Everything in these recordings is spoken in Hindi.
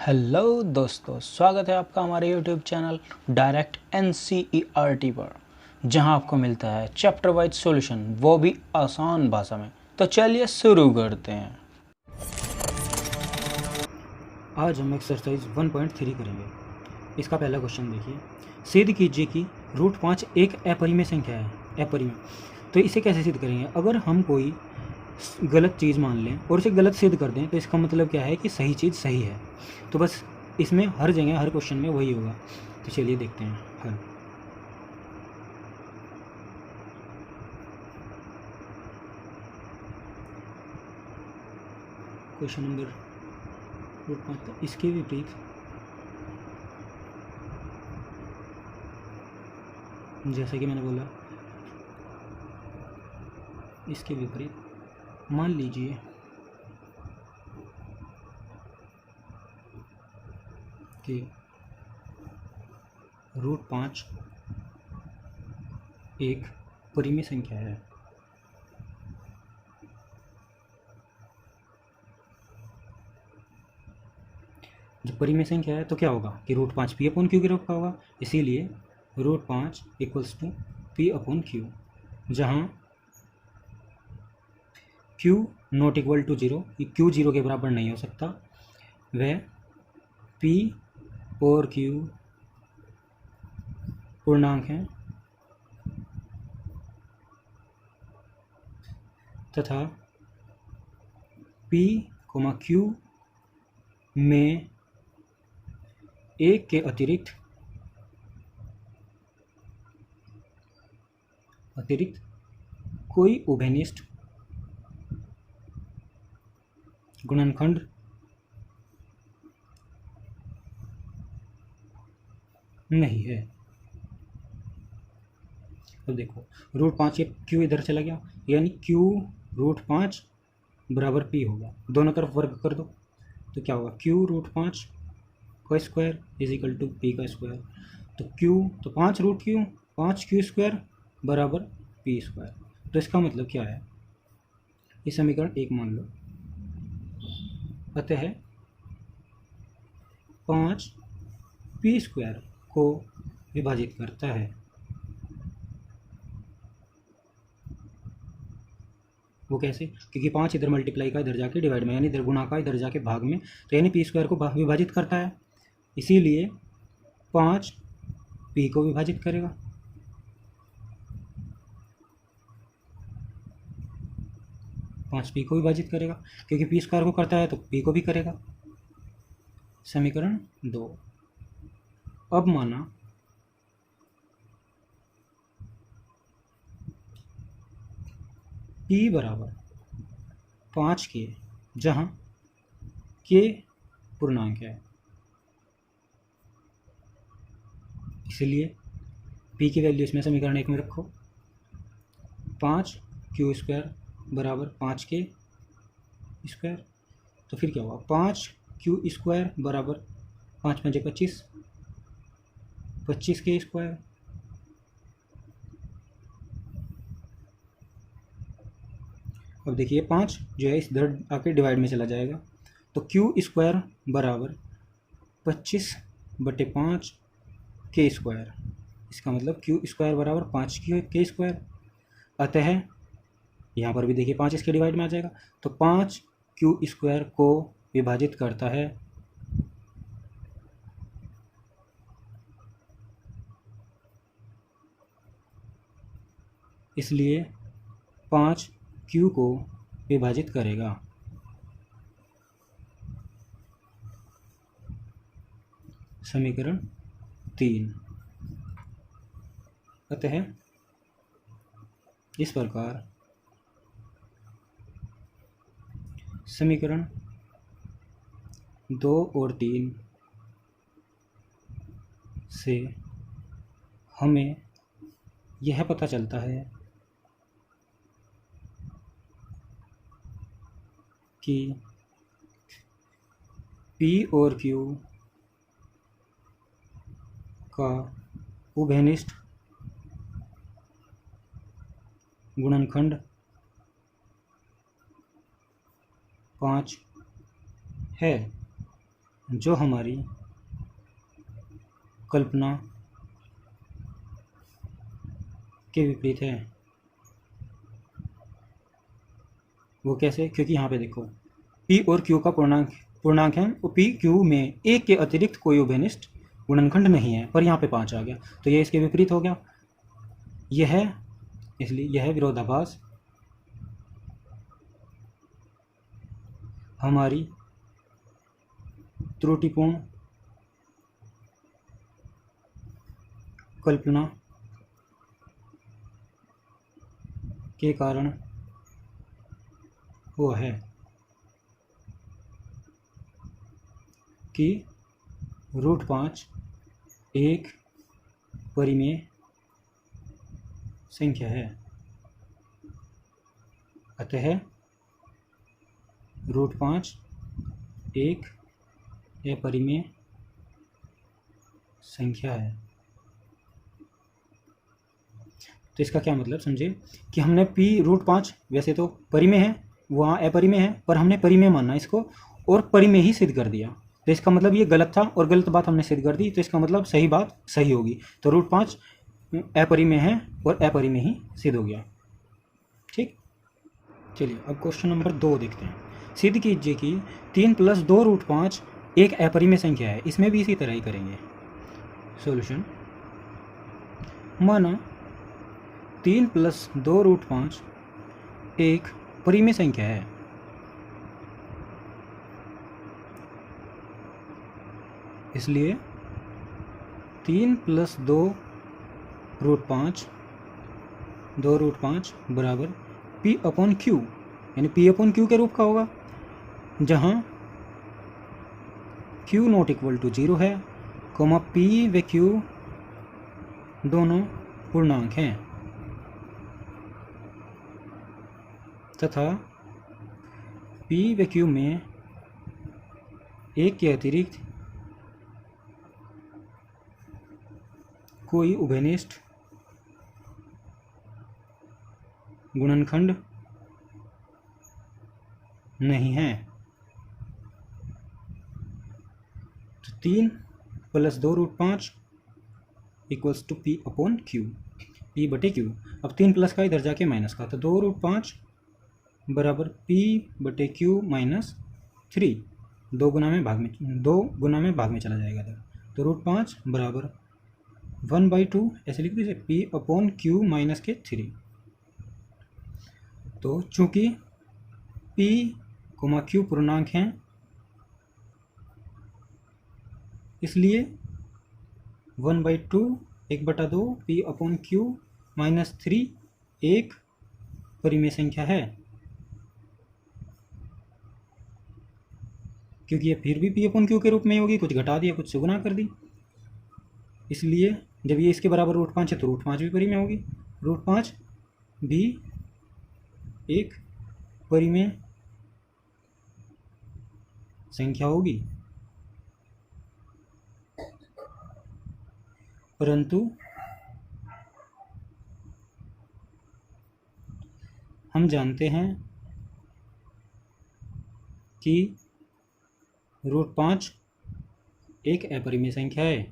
हेलो दोस्तों, स्वागत है आपका हमारे यूट्यूब चैनल डायरेक्ट NCERT पर, जहां आपको मिलता है चैप्टर वाइज सॉल्यूशन, वो भी आसान भाषा में। तो चलिए शुरू करते हैं। आज हम एक्सरसाइज 1.3 करेंगे। इसका पहला क्वेश्चन देखिए। सिद्ध कीजिए कि √5 एक अपरिमेय संख्या है। अपरिमेय तो इसे कैसे सिद्ध करेंगे? अगर हम कोई गलत चीज़ मान लें और उसे गलत सिद्ध कर दें तो इसका मतलब क्या है कि सही चीज़ सही है। तो बस इसमें हर जगह हर क्वेश्चन में वही होगा। तो चलिए देखते हैं हल। क्वेश्चन नंबर √5 इसके विपरीत जैसा कि मैंने बोला, इसके विपरीत मान लीजिए कि √5 एक परिमेय संख्या है। जब परिमेय संख्या है तो क्या होगा कि √5 P/Q के रूप का होगा, इसीलिए √5 = P/Q, जहाँ Q ≠ 0, Q 0 के बराबर नहीं हो सकता, वह P और Q पूर्णांक हैं तथा P, Q में एक के अतिरिक्त कोई उभयनिष्ठ गुणनखंड नहीं है। अब देखो, √5 ये Q इधर चला गया, यानी Q √5 बराबर P होगा। दोनों तरफ वर्ग कर दो तो क्या होगा, Q √5 का स्क्वायर = P का स्क्वायर। तो Q तो 5√Q बराबर P²। तो इसका मतलब क्या है, ये समीकरण 1 मान लो। अतः 5 P² को विभाजित करता है। वो कैसे? क्योंकि 5 इधर मल्टीप्लाई का इधर जाके डिवाइड में, यानी इधर गुणा का इधर जाके भाग में, तो यानी P² को विभाजित करता है। इसीलिए 5 P को विभाजित करेगा। P को विभाजित करेगा, क्योंकि P² को करता है तो P को भी करेगा। समीकरण 2। अब माना P बराबर 5 के, जहाँ K पूर्णांक है, इसलिए P की वैल्यू इसमें समीकरण 1 में रखो। 5Q² बराबर 5K²। तो फिर क्या हुआ, 5Q² बराबर 5 × 5 = 25, 25K²। अब देखिए 5 जो है इधर आके डिवाइड में चला जाएगा, तो Q² बराबर 25/5 K²। इसका मतलब Q² बराबर 5K²। अतः यहाँ पर भी देखिए 5 इसके डिवाइड में आ जाएगा, तो 5 Q² को विभाजित करता है। इसलिए 5 Q को विभाजित करेगा। समीकरण 3। अतः इस प्रकार समीकरण 2 और 3 से हमें यह पता चलता है कि P और Q का उभयनिष्ठ गुणनखंड 5 है। जो हमारी कल्पना के विपरीत है। वो कैसे? क्योंकि यहाँ पे देखो p और q का पूर्णांक है और p q में एक के अतिरिक्त कोई उभयनिष्ठ गुणनखंड नहीं है, पर यहाँ पे 5 आ गया तो ये इसके विपरीत हो गया। यह है, इसलिए यह विरोधाभास हमारी त्रुटिपूर्ण कल्पना के कारण हुआ है कि √5 एक परिमेय संख्या है। अतः √5 एक अपरिमेय संख्या है। तो इसका क्या मतलब समझे कि हमने p √5 वैसे तो परिमेय है, वहाँ अपरिमेय है, पर हमने परिमेय माना इसको और परिमेय ही सिद्ध कर दिया। तो इसका मतलब ये गलत था और गलत बात हमने सिद्ध कर दी, तो इसका मतलब सही बात सही होगी। तो √5 अपरिमेय है और अपरिमेय ही सिद्ध हो गया। ठीक, चलिए अब क्वेश्चन नंबर 2 देखते हैं। सिद्ध कीजिए कि 3 + 2 √5 एक अपरिमेय संख्या है। इसमें भी इसी तरह ही करेंगे। सॉल्यूशन, माना 3 + 2 √5 एक परिमेय संख्या है। इसलिए 3 + 2 √5 बराबर p/q, यानी p/q के रूप का होगा, जहाँ q ≠ 0 है, p व q दोनों पूर्णांक हैं तथा p व q में एक के अतिरिक्त कोई उभयनिष्ठ गुणनखंड नहीं है। तो 3 + 2 √5 = p/q, p/q। अब 3 प्लस का इधर जाके माइनस का, तो 2 √5 बराबर p/q - 3, 2 गुना में भाग में चला जाएगा इधर। तो √5 बराबर 1/2 ऐसे लिख दीजिए, p/q - 3। तो चूंकि p, q पूर्णांक हैं, इसलिए 1/2 1/2 p/q - 3 एक परिमेय संख्या है, क्योंकि ये फिर भी p/q के रूप में होगी, कुछ घटा दिया कुछ से गुना कर दी। इसलिए जब ये इसके बराबर √5 है तो √5 भी परिमेय होगी, √5 भी एक परिमेय संख्या होगी। परंतु हम जानते हैं कि √5 एक अपरिमेय संख्या है।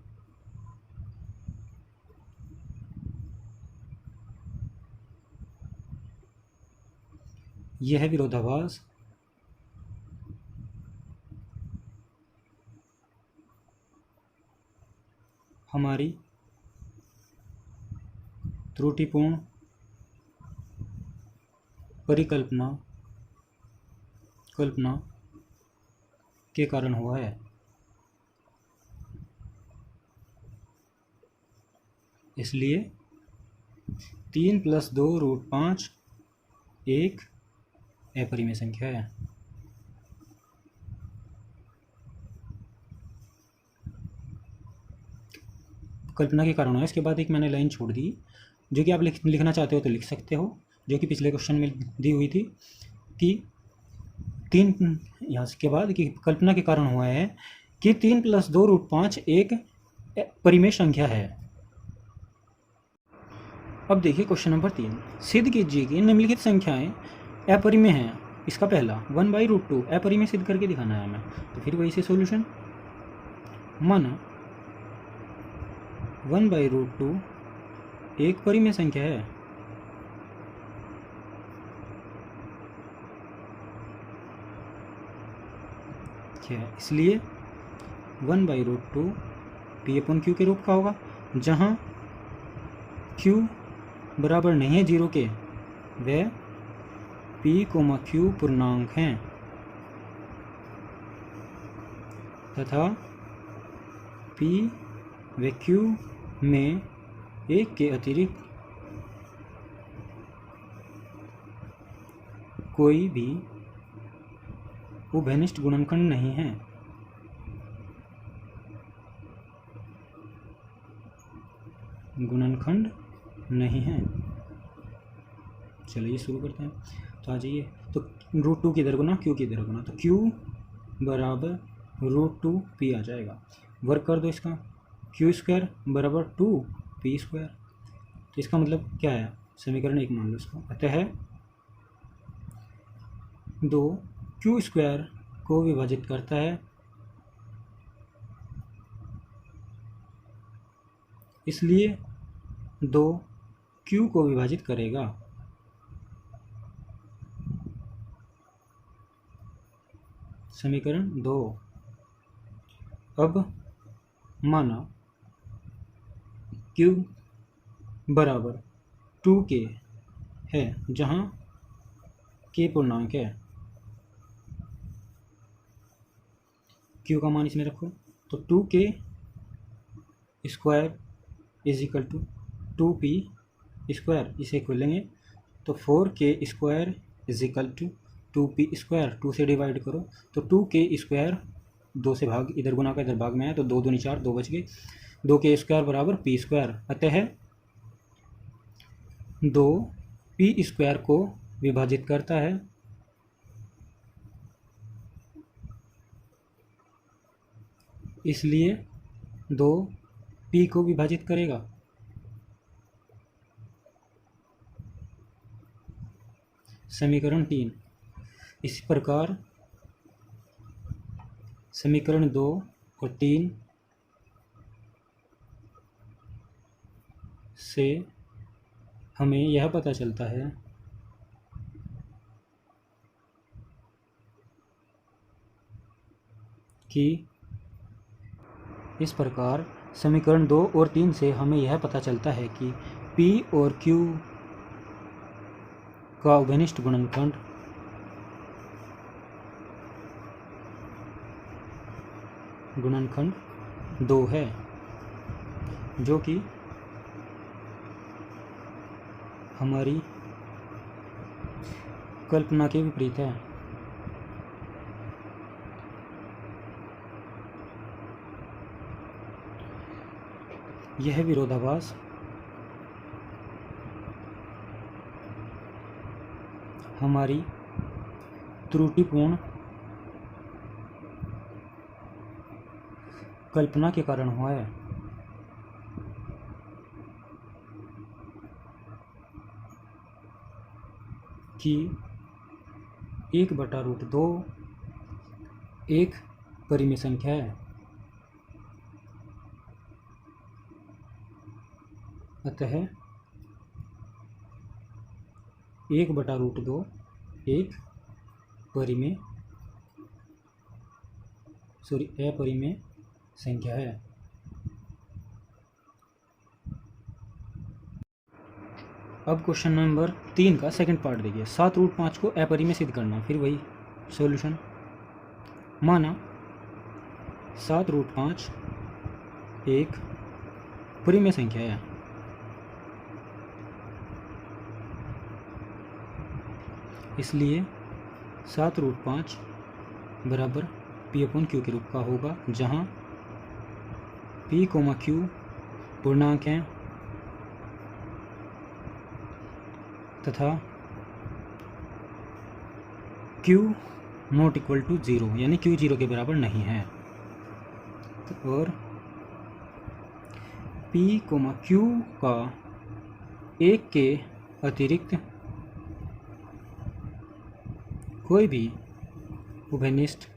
यह विरोधाभास हमारी त्रुटिपूर्ण परिकल्पना के कारण हुआ है। इसलिए 3 + 2 √5 एक अपरिमेय संख्या है। कल्पना के कारण है। इसके बाद एक मैंने लाइन छोड़ दी जो कि आप लिखना चाहते हो तो लिख सकते हो, जो कि पिछले क्वेश्चन में दी हुई थी कि 3 यहाँ के बाद कि कल्पना के कारण हुआ है कि 3 + 2 √5 एक परिमेय संख्या है। अब देखिए क्वेश्चन नंबर 3, सिद्ध कीजिए कि निम्नलिखित संख्याएं अपरिमेय हैं। इसका पहला 1/√2 अपरिमेय सिद्ध करके दिखाना है हमें, तो फिर वही से सॉल्यूशन माना 1/√2 एक परिमेय संख्या है, क्या है, इसलिए 1/√2 P/Q के रूप का होगा, जहाँ Q बराबर नहीं है 0 के, वह P, Q पूर्णांक हैं तथा P व Q में एक के अतिरिक्त कोई भी उभयनिष्ठ गुणनखंड नहीं है। गुणनखंड नहीं है। चलिए शुरू करते हैं। तो आ जाइए, तो √2 की इधर गुना, Q की इधर गुना, तो Q बराबर √2P आ जाएगा। वर्क कर दो इसका, Q² बराबर 2P²। तो इसका मतलब क्या है, समीकरण 1 मान लो इसको। अतः 2 Q² को विभाजित करता है, इसलिए 2 Q को विभाजित करेगा। समीकरण 2। अब माना Q बराबर 2K है, जहाँ K पूर्णांक है। Q का मान इसमें रखो, तो 2K² = 2P²। इसे खोलेंगे तो 4K² = 2P²। 2 से डिवाइड करो तो 2K², 2 से भाग, इधर गुना का इधर भाग में है, तो 2 दूनी 4, 2 बच गए। 2K² बराबर P²। अतः 2 P² को विभाजित करता है, इसलिए 2 P को विभाजित करेगा। समीकरण 3। इस प्रकार समीकरण 2 और 3 से हमें यह पता चलता है कि इस प्रकार समीकरण 2 और 3 से हमें यह पता चलता है कि P और Q का उभयनिष्ठ गुणनखंड गुणनखंड 2 है, जो कि हमारी कल्पना के विपरीत है। यह विरोधाभास हमारी त्रुटिपूर्ण कल्पना के कारण हुआ है। कि 1/√2 एक परिमेय संख्या है, अतः 1/√2 एक अपरिमेय संख्या है। अब क्वेश्चन नंबर 3 का सेकंड पार्ट देखिए। 7√5 को अपरिमेय सिद्ध करना। फिर वही सॉल्यूशन। माना 7√5 एक परिमेय संख्या है, इसलिए 7√5 बराबर P/Q के रूप का होगा, जहाँ P, Q पूर्णांक हैं तथा Q ≠ 0, यानी Q 0 के बराबर नहीं है। और P, Q का एक के अतिरिक्त कोई भी उभयनिष्ठ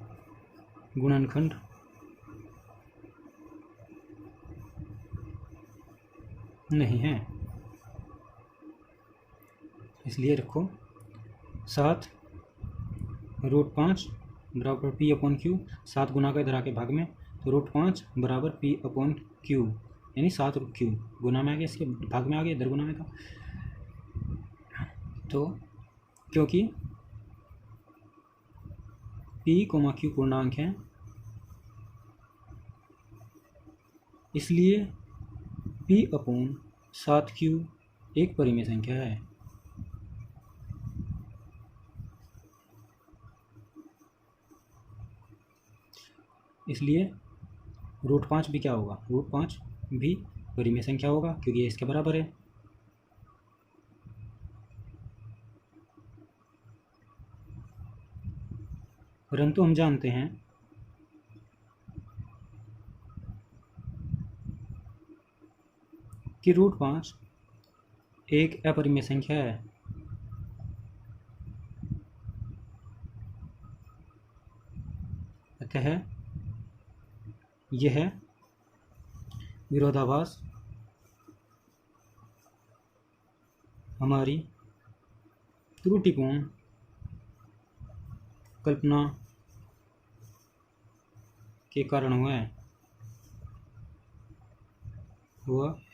गुणनखंड नहीं है, इसलिए रखो 7 रूट 5 बराबर पी अपॉन क्यू। 7 गुना का इधर आके भाग में, तो रूट 5 बराबर पी अपॉन क्यू, यानी 7 रूट क्यू गुना में आ गया, इसके भाग में आ गया, इधर गुना में था। तो क्योंकि पी कोमा क्यू पूर्णांक है, इसलिए पी अपॉन 7Q एक परिमेय संख्या है। इसलिए रूट 5 भी क्या होगा, रूट 5 भी परिमेय संख्या होगा, क्योंकि ये इसके बराबर है। परंतु हम जानते हैं कि रूट 5 एक अपरिमेय संख्या है। अतः यह विरोधाभास हमारी त्रुटिपूर्ण कल्पना के कारण हुआ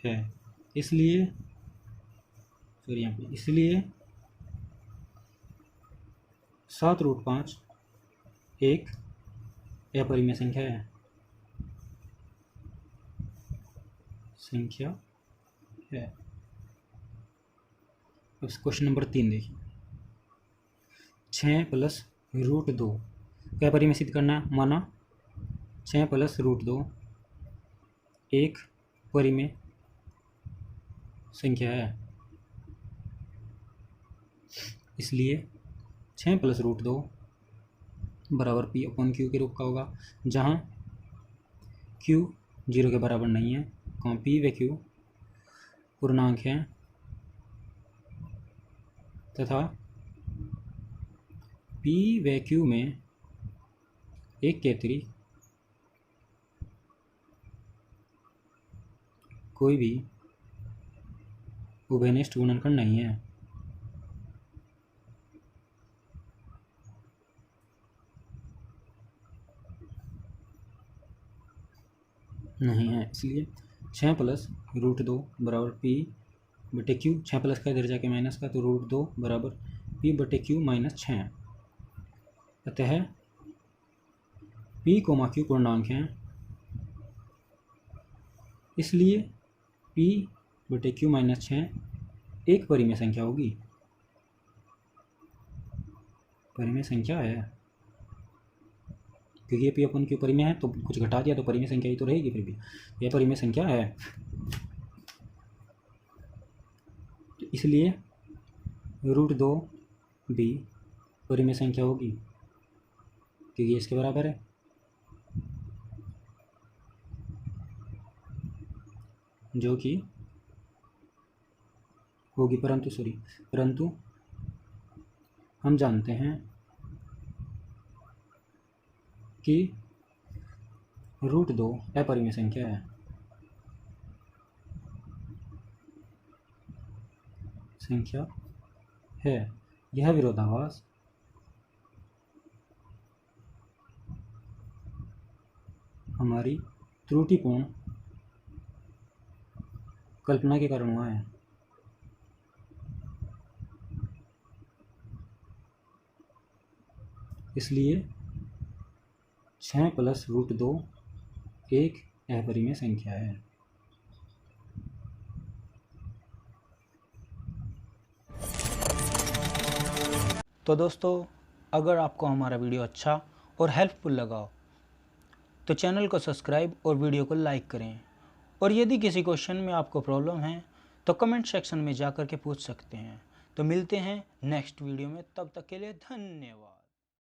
है। इसलिए इसलिए 7 रूट 5 एक अपरिमेय संख्या है। अब क्वेश्चन नंबर 3 देखिए, 6 प्लस रूट 2 क्या परिमेय सिद्ध करना है। माना 6 प्लस रूट 2 एक परिमेय संख्या है, इसलिए 6 प्लस रूट 2 बराबर पी अपॉन क्यू के रूप का होगा, जहाँ क्यू 0 के बराबर नहीं है, कहाँ पी व क्यू पूर्णांक हैं तथा पी व क्यू में एक के अतिरिक्त कोई भी उभयनिष्ठ गुणनखंड नहीं है। इसलिए 6 प्लस रूट 2 बराबर पी बटे क्यू, 6 प्लस का इधर जाके माइनस का, तो रूट 2 बराबर पी बटे क्यू माइनस 6। अतः पी कोमा क्यू पूर्णांक हैं, इसलिए पी बटे क्यू माइनस 6 एक परिमेय संख्या होगी। परिमेय संख्या है, क्योंकि ये पी अपन क्यू परिमेय है, तो कुछ घटा दिया तो परिमेय संख्या ही तो रहेगी, फिर भी यह परिमेय संख्या है। तो इसलिए रूट 2 भी परिमेय संख्या होगी, क्योंकि इसके बराबर है। जो कि होगी, परंतु हम जानते हैं कि रूट 2 अपरिमेय संख्या है। यह विरोधाभास हमारी त्रुटिपूर्ण कल्पना के कारण हुआ है। इसलिए 6 प्लस रूट 2 एक अपरिमेय संख्या है। तो दोस्तों, अगर आपको हमारा वीडियो अच्छा और हेल्पफुल लगा हो तो चैनल को सब्सक्राइब और वीडियो को लाइक करें। और यदि किसी क्वेश्चन में आपको प्रॉब्लम है तो कमेंट सेक्शन में जा कर के पूछ सकते हैं। तो मिलते हैं नेक्स्ट वीडियो में, तब तक के लिए धन्यवाद।